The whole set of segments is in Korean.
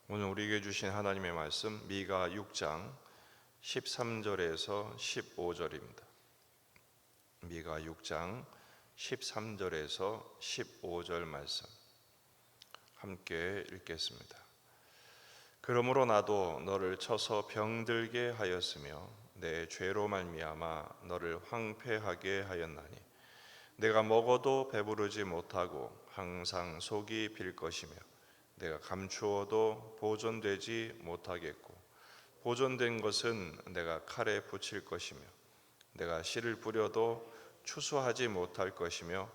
오늘 우리에게 주신 하나님의 말씀 미가 6장 13절에서 15절입니다. 미가 6장 13절에서 15절 말씀 함께 읽겠습니다. 그러므로 나도 너를 쳐서 병들게 하였으며 내 죄로 말미암아 너를 황폐하게 하였나니 내가 먹어도 배부르지 못하고 항상 속이 빌 것이며 내가 감추어도 보존되지 못하겠고 보존된 것은 내가 칼에 붙일 것이며 내가 씨를 뿌려도 추수하지 못할 것이며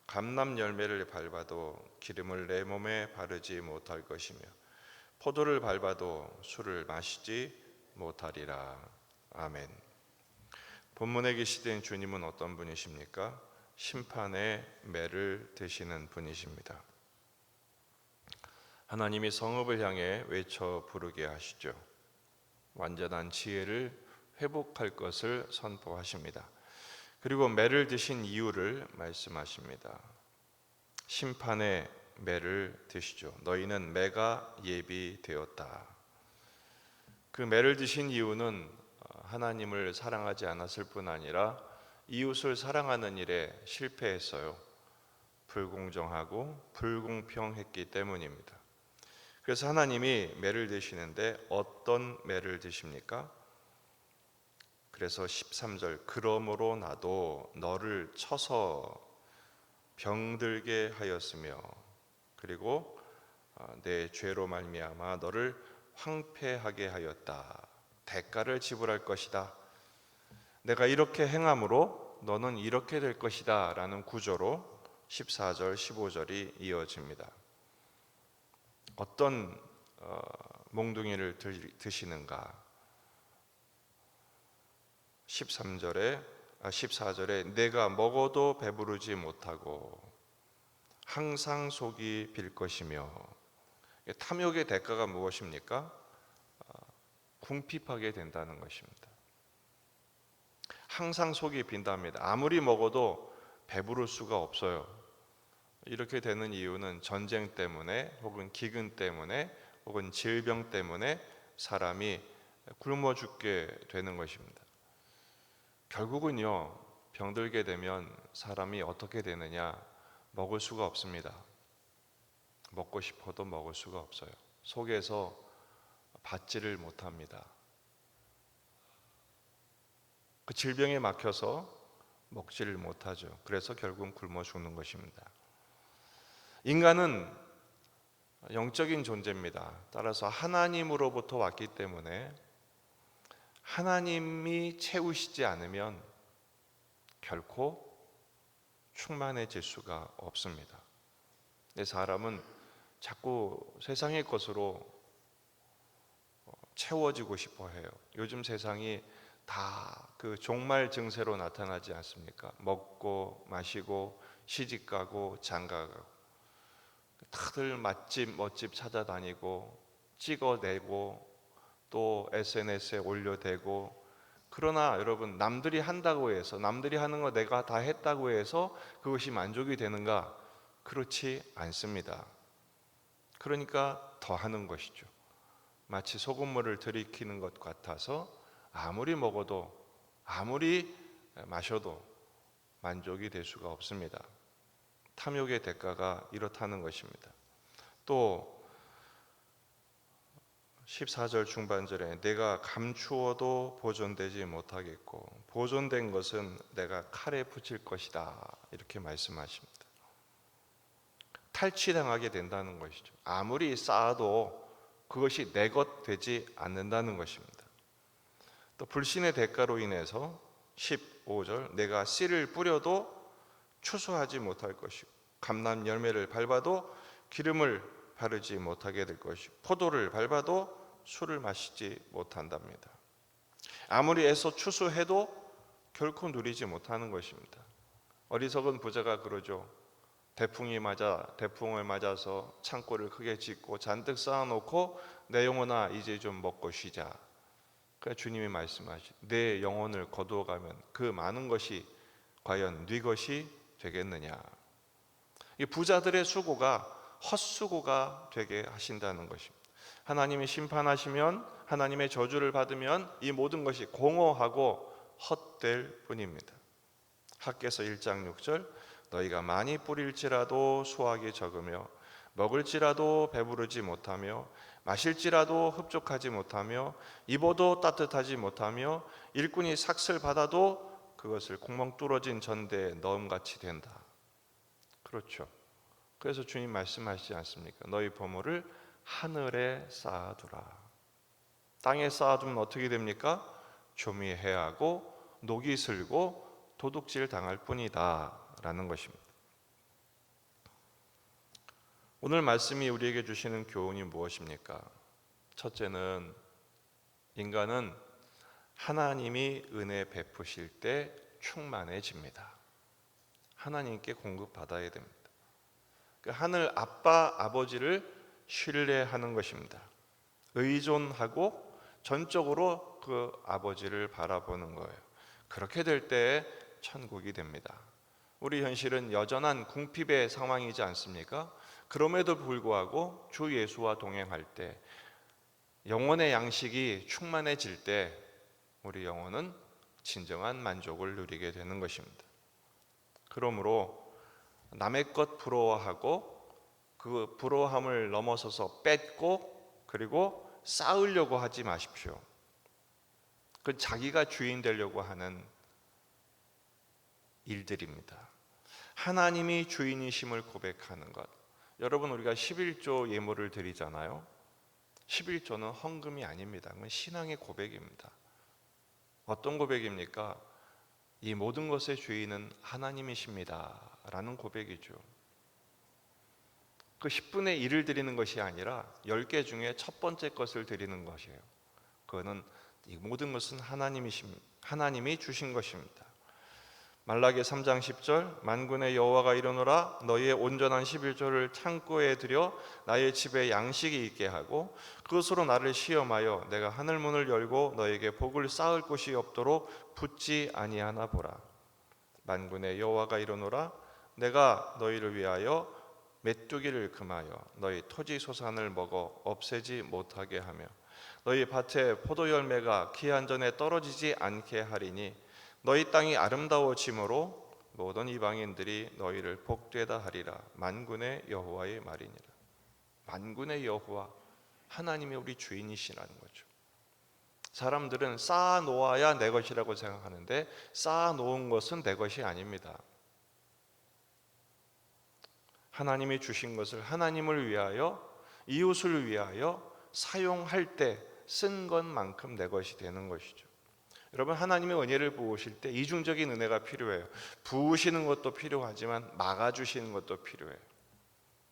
감람 열매를 밟아도 기름을 내 몸에 바르지 못할 것이며 포도를 밟아도 술을 마시지 못하리라. 아멘. 본문에 계시된 주님은 어떤 분이십니까? 심판의 매를 드시는 분이십니다. 하나님이 성읍을 향해 외쳐 부르게 하시죠. 완전한 지혜를 회복할 것을 선포하십니다. 그리고 매를 드신 이유를 말씀하십니다. 심판의 매를 드시죠. 너희는 매가 예비되었다. 그 매를 드신 이유는 하나님을 사랑하지 않았을 뿐 아니라 이웃을 사랑하는 일에 실패했어요. 불공정하고 불공평했기 때문입니다. 그래서 하나님이 매를 드시는데 어떤 매를 드십니까? 그래서 13절 그러므로 나도 너를 쳐서 병들게 하였으며 그리고 내 죄로 말미암아 너를 황폐하게 하였다. 대가를 지불할 것이다. 내가 이렇게 행함으로 너는 이렇게 될 것이다 라는 구조로 14절 15절이 이어집니다. 어떤 몽둥이를 드시는가? 14절에 내가 먹어도 배부르지 못하고 항상 속이 빌 것이며 탐욕의 대가가 무엇입니까? 궁핍하게 된다는 것입니다. 항상 속이 빈답니다. 아무리 먹어도 배부를 수가 없어요. 이렇게 되는 이유는 전쟁 때문에 혹은 기근 때문에 혹은 질병 때문에 사람이 굶어 죽게 되는 것입니다. 결국은요, 병들게 되면 사람이 어떻게 되느냐? 먹을 수가 없습니다. 먹고 싶어도 먹을 수가 없어요. 속에서 받지를 못합니다. 그 질병에 막혀서 먹지를 못하죠. 그래서 결국은 굶어 죽는 것입니다. 인간은 영적인 존재입니다. 따라서 하나님으로부터 왔기 때문에 하나님이 채우시지 않으면 결코 충만해질 수가 없습니다. 사람은 자꾸 세상의 것으로 채워지고 싶어 해요. 요즘 세상이 다 그 종말 증세로 나타나지 않습니까? 먹고 마시고 시집가고 장가가고 다들 맛집 멋집 찾아다니고 찍어내고 또 SNS에 올려대고 그러나 여러분 남들이 한다고 해서 남들이 하는 거 내가 다 했다고 해서 그것이 만족이 되는가? 그렇지 않습니다. 그러니까 더 하는 것이죠. 마치 소금물을 들이키는 것 같아서 아무리 먹어도 아무리 마셔도 만족이 될 수가 없습니다. 탐욕의 대가가 이렇다는 것입니다. 또 14절 중반절에 내가 감추어도 보존되지 못하겠고 보존된 것은 내가 칼에 붙일 것이다 이렇게 말씀하십니다. 탈취당하게 된다는 것이죠. 아무리 쌓아도 그것이 내 것 되지 않는다는 것입니다. 또 불신의 대가로 인해서 15절 내가 씨를 뿌려도 추수하지 못할 것이고 감람 열매를 밟아도 기름을 바르지 못하게 될 것이고 포도를 밟아도 술을 마시지 못한답니다. 아무리 애써 추수해도 결코 누리지 못하는 것입니다. 어리석은 부자가 그러죠. 대풍을 맞아서 창고를 크게 짓고 잔뜩 쌓아놓고 내 영혼아 이제 좀 먹고 쉬자. 그러니까 주님이 말씀하시죠. 내 영혼을 거두어가면 그 많은 것이 과연 네 것이 되겠느냐. 이 부자들의 수고가 헛수고가 되게 하신다는 것입니다. 하나님이 심판하시면, 하나님의 저주를 받으면 이 모든 것이 공허하고 헛될 뿐입니다. 학개서 1장 6절, 너희가 많이 뿌릴지라도 수확이 적으며 먹을지라도 배부르지 못하며 마실지라도 흡족하지 못하며 입어도 따뜻하지 못하며 일꾼이 삭슬 받아도 그것을 구멍 뚫어진 전대에 넣음같이 된다. 그렇죠. 그래서 주님 말씀하시지 않습니까? 너희 보물을 하늘에 쌓아두라. 땅에 쌓아두면 어떻게 됩니까? 조미 해하고 녹이 슬고 도둑질 당할 뿐이다 라는 것입니다. 오늘 말씀이 우리에게 주시는 교훈이 무엇입니까? 첫째는 인간은 하나님이 은혜 베푸실 때 충만해집니다. 하나님께 공급받아야 됩니다. 그 하늘 아빠 아버지를 신뢰하는 것입니다. 의존하고 전적으로 그 아버지를 바라보는 거예요. 그렇게 될 때 천국이 됩니다. 우리 현실은 여전한 궁핍의 상황이지 않습니까? 그럼에도 불구하고 주 예수와 동행할 때, 영혼의 양식이 충만해질 때 우리 영혼은 진정한 만족을 누리게 되는 것입니다. 그러므로 남의 것 부러워하고 그 부러워함을 넘어서서 뺏고 그리고 쌓으려고 하지 마십시오. 그 자기가 주인 되려고 하는 일들입니다. 하나님이 주인이심을 고백하는 것. 여러분, 우리가 11조 예물을 드리잖아요. 11조는 헌금이 아닙니다. 그건 신앙의 고백입니다. 어떤 고백입니까? 이 모든 것의 주인은 하나님이십니다 라는 고백이죠. 그 10분의 1을 드리는 것이 아니라 10개 중에 첫 번째 것을 드리는 것이에요. 그거는 이 모든 것은 하나님이 주신 것입니다. 말라기 3장 10절, 만군의 여호와가 이르노라, 너희의 온전한 11조를 창고에 들여 나의 집에 양식이 있게 하고 그것으로 나를 시험하여 내가 하늘 문을 열고 너에게 복을 쌓을 곳이 없도록 붙지 아니하나 보라. 만군의 여호와가 이르노라, 내가 너희를 위하여 메뚜기를 금하여 너희 토지 소산을 먹어 없애지 못하게 하며 너희 밭에 포도 열매가 기한 전에 떨어지지 않게 하리니 너희 땅이 아름다워짐으로 모든 이방인들이 너희를 복되다 하리라. 만군의 여호와의 말이니라. 만군의 여호와, 하나님이 우리 주인이시라는 거죠. 사람들은 쌓아 놓아야 내 것이라고 생각하는데 쌓아 놓은 것은 내 것이 아닙니다. 하나님이 주신 것을 하나님을 위하여, 이웃을 위하여 사용할 때 쓴 것만큼 내 것이 되는 것이죠. 여러분, 하나님의 은혜를 부으실 때 이중적인 은혜가 필요해요. 부으시는 것도 필요하지만 막아주시는 것도 필요해요.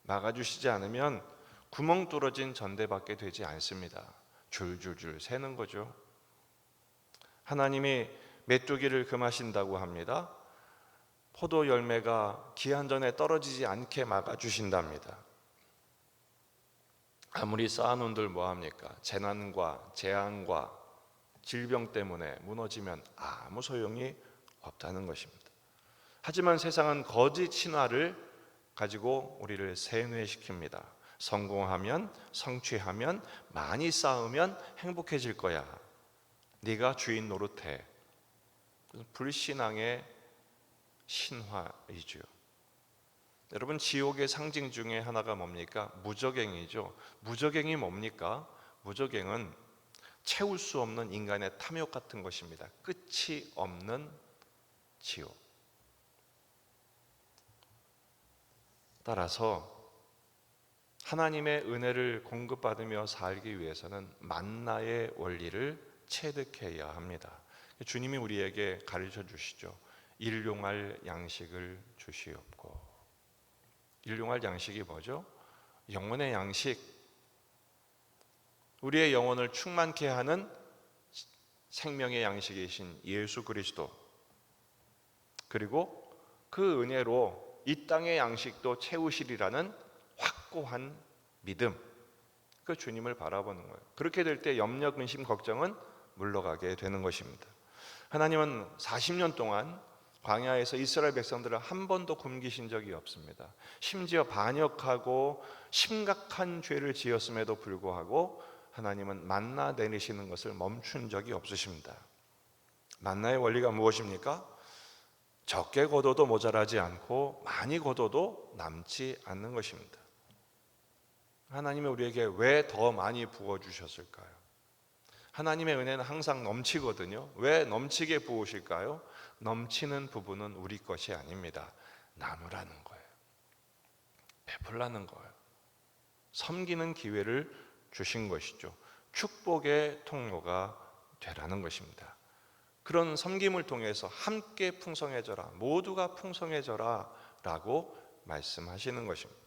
막아주시지 않으면 구멍 뚫어진 전대밖에 되지 않습니다. 줄줄줄 새는 거죠. 하나님이 메뚜기를 금하신다고 합니다. 포도 열매가 기한 전에 떨어지지 않게 막아주신답니다. 아무리 쌓아놓은들 뭐합니까? 재난과 재앙과 질병 때문에 무너지면 아무 소용이 없다는 것입니다. 하지만 세상은 거짓 신화를 가지고 우리를 세뇌시킵니다. 성공하면, 성취하면, 많이 쌓으면 행복해질 거야. 네가 주인 노릇해. 불신앙의 신화이죠. 여러분, 지옥의 상징 중에 하나가 뭡니까? 무저갱이죠. 무저갱이 뭡니까? 무저갱은 채울 수 없는 인간의 탐욕 같은 것입니다. 끝이 없는 지옥. 따라서 하나님의 은혜를 공급받으며 살기 위해서는 만나의 원리를 체득해야 합니다. 주님이 우리에게 가르쳐 주시죠. 일용할 양식을 주시옵고. 일용할 양식이 뭐죠? 영혼의 양식. 우리의 영혼을 충만케 하는 생명의 양식이신 예수 그리스도, 그리고 그 은혜로 이 땅의 양식도 채우시리라는 확고한 믿음, 그 주님을 바라보는 거예요. 그렇게 될 때 염려, 근심, 걱정은 물러가게 되는 것입니다. 하나님은 40년 동안 광야에서 이스라엘 백성들을 한 번도 굶기신 적이 없습니다. 심지어 반역하고 심각한 죄를 지었음에도 불구하고 하나님은 만나 내리시는 것을 멈춘 적이 없으십니다. 만나의 원리가 무엇입니까? 적게 거둬도 모자라지 않고 많이 거둬도 남지 않는 것입니다. 하나님이 우리에게 왜 더 많이 부어주셨을까요? 하나님의 은혜는 항상 넘치거든요. 왜 넘치게 부으실까요? 넘치는 부분은 우리 것이 아닙니다. 나누라는 거예요. 베풀라는 거예요. 섬기는 기회를 주신 것이죠. 축복의 통로가 되라는 것입니다. 그런 섬김을 통해서 함께 풍성해져라, 모두가 풍성해져라 라고 말씀하시는 것입니다.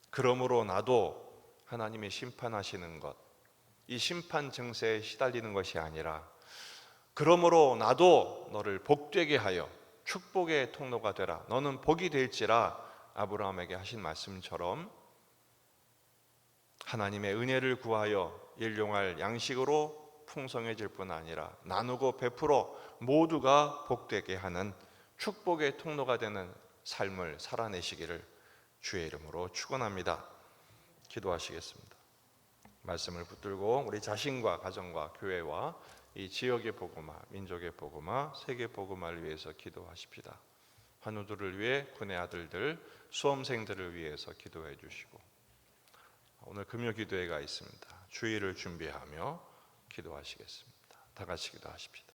그러므로 나도 하나님이 심판하시는 것, 이 심판 증세에 시달리는 것이 아니라 그러므로 나도 너를 복되게 하여 축복의 통로가 되라, 너는 복이 될지라 아브라함에게 하신 말씀처럼 하나님의 은혜를 구하여 일용할 양식으로 풍성해질 뿐 아니라 나누고 베풀어 모두가 복되게 하는 축복의 통로가 되는 삶을 살아내시기를 주의 이름으로 축원합니다. 기도하시겠습니다. 말씀을 붙들고 우리 자신과 가정과 교회와 이 지역의 복음화, 민족의 복음화, 세계 복음화를 위해서 기도하십시다. 환우들을 위해 군의 아들들, 수험생들을 위해서 기도해 주시고 오늘 금요 기도회가 있습니다. 주일을 준비하며 기도하시겠습니다. 다 같이 기도하십시다.